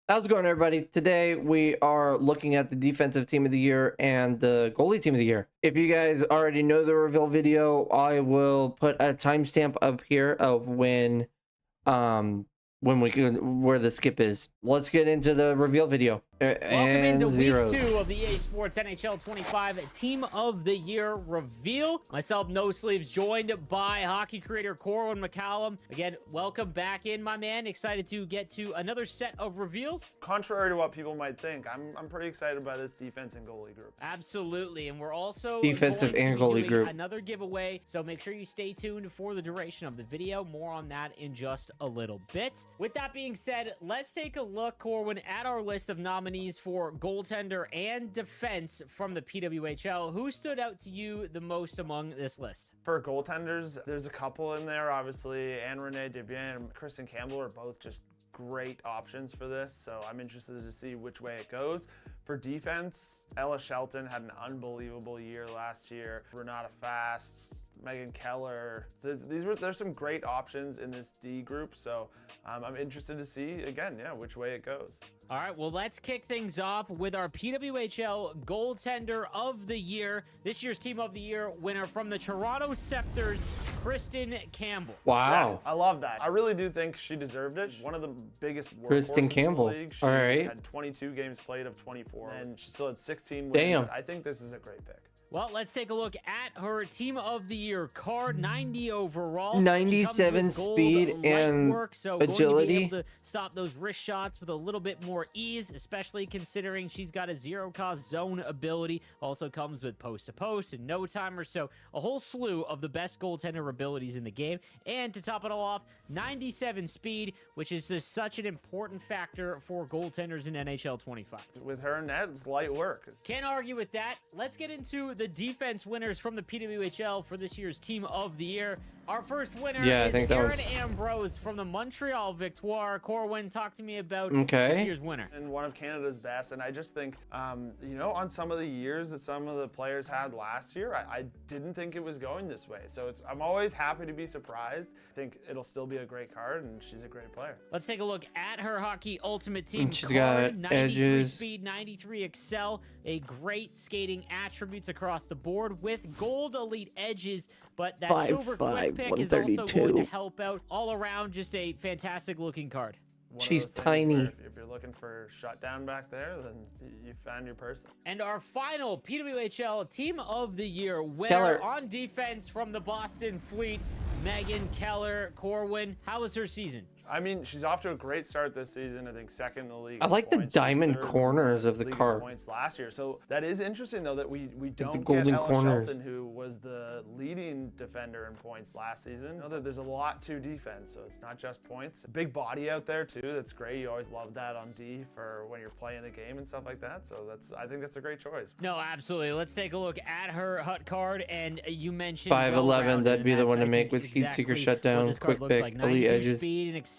How's it going, everybody? Today we are looking at the defensive team of the year and the goalie team of the year. If you guys already know the reveal video, I will put a timestamp up here of when we can, where the skip is. Let's get into the reveal video. Welcome And into zeros. week 2 of the EA Sports NHL 25 Team of the Year reveal. Myself, No Sleeves, joined by hockey creator Corwin McCallum. Again, welcome back in, my man. Excited to get to another set of reveals. Contrary to what people might think, I'm pretty excited by this defense and goalie group. Absolutely, and we're also Defensive going to and be goalie doing group. another giveaway, so make sure you stay tuned for the duration of the video. More on that in just a little bit. With that being said, let's take a look, Corwin, at our list of nominees for goaltender and defense from the PWHL. Who stood out to you the most among this list? For goaltenders, there's a couple in there, obviously. Anne-Renee Desbiens and Kristen Campbell are both just great options for this, so I'm interested to see which way it goes. For defense, Ella Shelton had an unbelievable year last year. Renata Fast, Megan Keller. There's some great options in this D group, so I'm interested to see, again, which way it goes. All right, well, let's kick things off with our PWHL Goaltender of the Year. This year's Team of the Year winner from the Toronto Scepters, Kristen Campbell. Wow. Yeah, I love that. I really do think she deserved it. One of the biggest Kristen workhorses Campbell. in the league. She All right. had 22 games played of 24, and she still had 16 wins. Damn. I think this is a great pick. Well, let's take a look at her Team of the Year card. 90 overall. 97 speed and so agility. Going to be able to stop those wrist shots with a little bit more ease, especially considering she's got a zero-cost zone ability. Also comes with post-to-post and no-timer, so a whole slew of the best goaltender abilities in the game. And to top it all off, 97 speed, which is just such an important factor for goaltenders in NHL 25. With her in net, it's light work. Can't argue with that. Let's get into the defense winners from the PWHL for this year's Team of the Year. Our first winner is Aaron Ambrose from the Montreal Victoire. Corwin, talk to me about this year's winner. And one of Canada's best, and I just think, on some of the years that some of the players had last year, I didn't think it was going this way. So I'm always happy to be surprised. I think it'll still be a great card, and she's a great player. Let's take a look at her Hockey Ultimate Team She's card. got 93 edges. speed, 93 excel, a great skating attributes across the board with gold elite edges, but that silver quick pick is also going to help out all around. Just a fantastic looking card. She's tiny. If you're looking for shutdown back there, then you found your person. And our final PWHL Team of the Year winner Keller. on defense from the Boston Fleet, Megan Keller. Corwin, how was her season? I mean, she's off to a great start this season. I think second in the league. I like the points. diamond Third corners of the league card. Points last year. So that is interesting, though, that we don't the get golden Ella corners. Shelton, who was the leading defender in points last season. You know that there's a lot to defense, so it's not just points. A big body out there too. That's great. You always love that on D for when you're playing the game and stuff like that. So I think that's a great choice. No, absolutely. Let's take a look at her HUT card, and you mentioned 5'11", that'd be the one to make with heat seeker shutdown, quick pick, elite edges. Speed and excel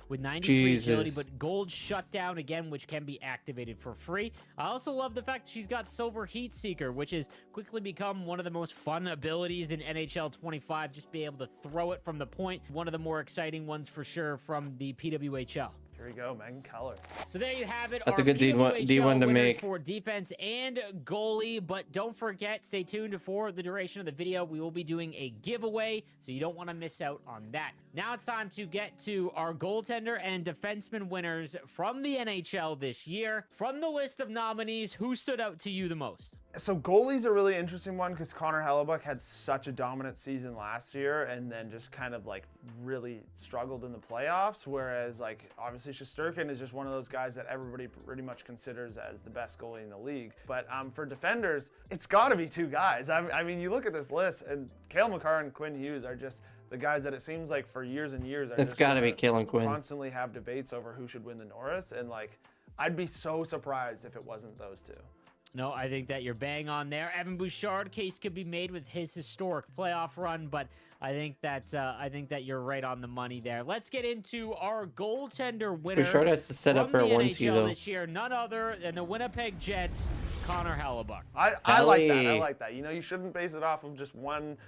with 93 agility, Jesus. but gold shutdown again, which can be activated for free. I also love the fact that she's got silver heat seeker, which has quickly become one of the most fun abilities in NHL 25. Just be able to throw it from the point. One of the more exciting ones for sure from the PWHL. Here we go, Megan Keller. So there you have it. That's our a good D1 to winners make. For defense and goalie. But don't forget, stay tuned for the duration of the video. We will be doing a giveaway, so you don't want to miss out on that. Now it's time to get to our goaltender and defenseman winners from the NHL this year. From the list of nominees, who stood out to you the most? So goalie's a really interesting one because Connor Hellebuck had such a dominant season last year and then just kind of like really struggled in the playoffs, whereas like obviously Shesterkin is just one of those guys that everybody pretty much considers as the best goalie in the league. But for defenders, it's got to be two guys. I mean, you look at this list and Cale Makar and Quinn Hughes are just the guys that it seems like for years and years It's got to be Cale and Quinn. Constantly have debates over who should win the Norris, and like I'd be so surprised if it wasn't those two. No, I think that you're bang on there. Evan Bouchard, case could be made with his historic playoff run, but I think that you're right on the money there. Let's get into our goaltender winner. Bouchard has to set up for a 1-2 though. This year, none other than the Winnipeg Jets, Connor Hellebuck. I like that. I like that. You know, you shouldn't base it off of just one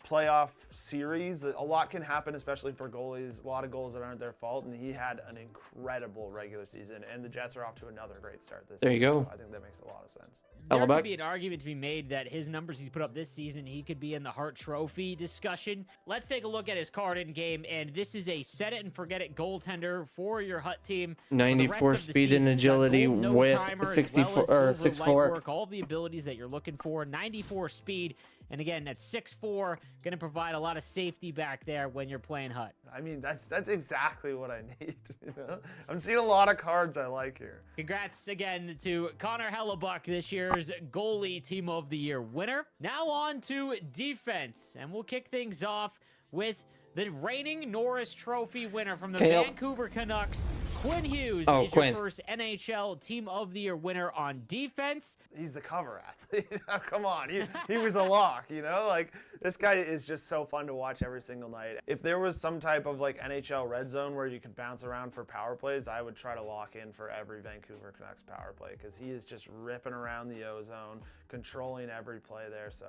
playoff series. A lot can happen, especially for goalies. A lot of goals that aren't their fault, and he had an incredible regular season, and the Jets are off to another great start this There you season. go. So I think that makes a lot of sense. There Hellebuck? could be an argument to be made that his numbers he's put up this season, he could be in the Hart Trophy discussion. Let's take a look at his card in game, and this is a set it and forget it goaltender for your Hut team. 94 speed and agility with 64 or 6'4". All of the abilities that you're looking for. 94 speed. And again, that's 6'4", going to provide a lot of safety back there when you're playing Hut. I mean, that's exactly what I need. You know? I'm seeing a lot of cards I like here. Congrats again to Connor Hellebuck, this year's goalie team of the year winner. Now on to defense, and we'll kick things off with the reigning Norris Trophy winner from the Vancouver Canucks, Quinn Hughes, is your first NHL Team of the Year winner on defense. He's the cover athlete. Come on, he was a lock, you know? Like, this guy is just so fun to watch every single night. If there was some type of like NHL red zone where you could bounce around for power plays, I would try to lock in for every Vancouver Canucks power play, because he is just ripping around the O-zone, controlling every play there. So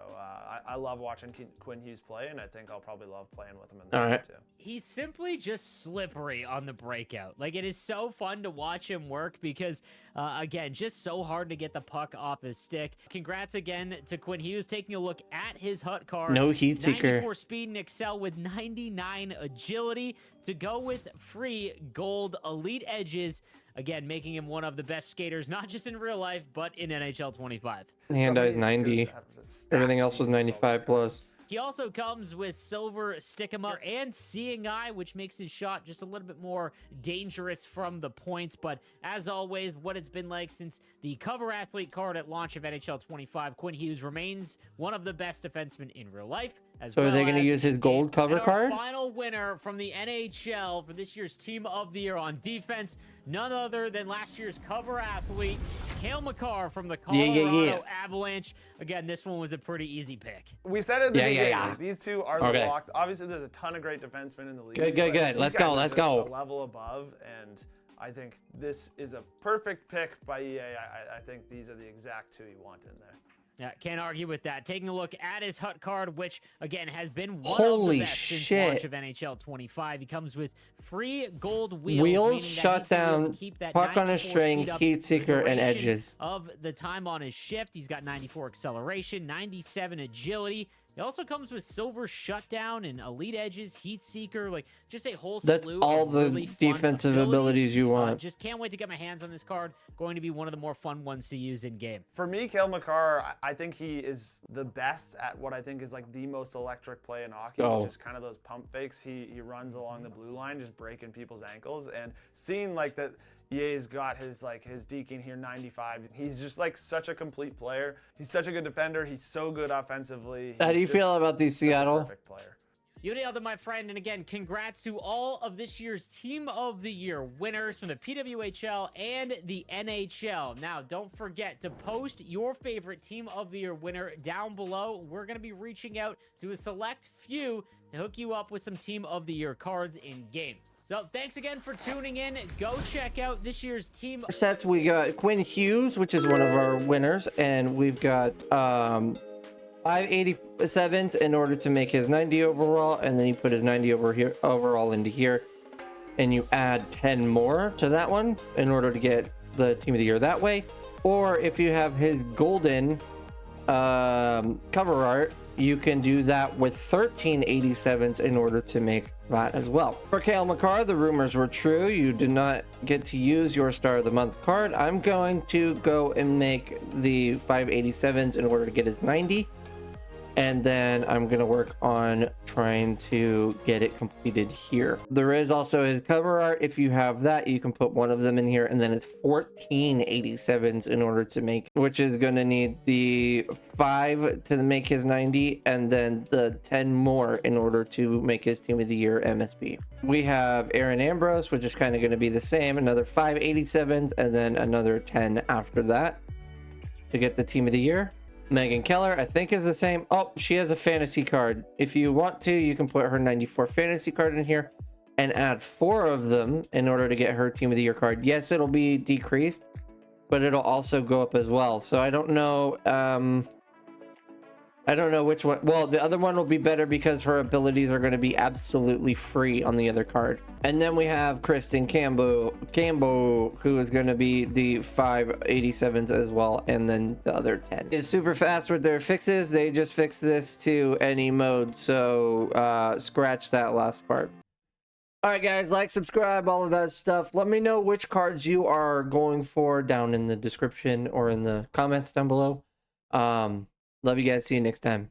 I love watching Quinn Hughes play, and I think I'll probably love playing with him in the game too. He's simply just slippery on the breakout. Like, it is so fun to watch him work because, again, just so hard to get the puck off his stick. Congrats again to Quinn Hughes. Taking a look at his Hut card. No heat seeker. 94 speed and excel with 99 agility to go with free gold elite edges. Again, making him one of the best skaters, not just in real life, but in NHL 25. Hand eyes 90. Everything else was 95 plus. He also comes with silver stick-em-up and seeing eye, which makes his shot just a little bit more dangerous from the points. But as always, what it's been like since the cover athlete card at launch of NHL 25, Quinn Hughes remains one of the best defensemen in real life. So are they going to use his gold cover card? Final winner from the NHL for this year's Team of the Year on defense, none other than last year's cover athlete, Cale Makar from the Colorado Avalanche. Again, this one was a pretty easy pick. We said it at the beginning. These two are the locked. Obviously, there's a ton of great defensemen in the league. Good. Let's go. A level above, and I think this is a perfect pick by EA. I think these are the exact two you want in there. Yeah, can't argue with that. Taking a look at his Hut card, which, again, has been one of the best since launch of NHL 25. He comes with free gold wheels, shutdown, puck on a string, heat seeker, and edges. Of the time on his shift, he's got 94 acceleration, 97 agility. It also comes with silver shutdown and elite edges, heat seeker, like just a whole slew. That's all the really defensive abilities you want. Just can't wait to get my hands on this card. Going to be one of the more fun ones to use in game. For me, Cale Makar, I think he is the best at what I think is like the most electric play in hockey, which is kind of those pump fakes. He runs along the blue line, just breaking people's ankles, and seeing like that. EA's got his deking here, 95. He's just like such a complete player. He's such a good defender. He's so good offensively. How do you feel about these Seattle? Perfect player. You nailed it, my friend. And again, congrats to all of this year's Team of the Year winners from the PWHL and the NHL. Now, don't forget to post your favorite Team of the Year winner down below. We're going to be reaching out to a select few to hook you up with some Team of the Year cards in game. So thanks again for tuning in. Go check out this year's team sets. We got Quinn Hughes, which is one of our winners, and we've got 587s in order to make his 90 overall, and then you put his 90 overall into here, and you add 10 more to that one in order to get the Team of the Year that way. Or if you have his golden cover art, you can do that with 1387s in order to make that as well. For Cale Makar, the rumors were true. You did not get to use your Star of the Month card. I'm going to go and make the 587s in order to get his 90. And then I'm going to work on trying to get it completed here. There is also his cover art. If you have that, you can put one of them in here, and then it's 1487s in order to make, which is going to need the 5 to make his 90, and then the 10 more in order to make his Team of the Year MSP. We have Aaron Ambrose, which is kind of going to be the same, another 587s, and then another 10 after that to get the Team of the Year. Megan Keller, I think, is the same. Oh, she has a fantasy card. If you want to, you can put her 94 fantasy card in here and add 4 of them in order to get her Team of the Year card. Yes, it'll be decreased, but it'll also go up as well. So I don't know I don't know which one. Well, the other one will be better because her abilities are going to be absolutely free on the other card. And then we have Kristen Campbell, who is going to be the 587s as well. And then the other 10 is super fast with their fixes. They just fix this to any mode. So scratch that last part. All right, guys, like, subscribe, all of that stuff. Let me know which cards you are going for down in the description or in the comments down below. Love you guys. See you next time.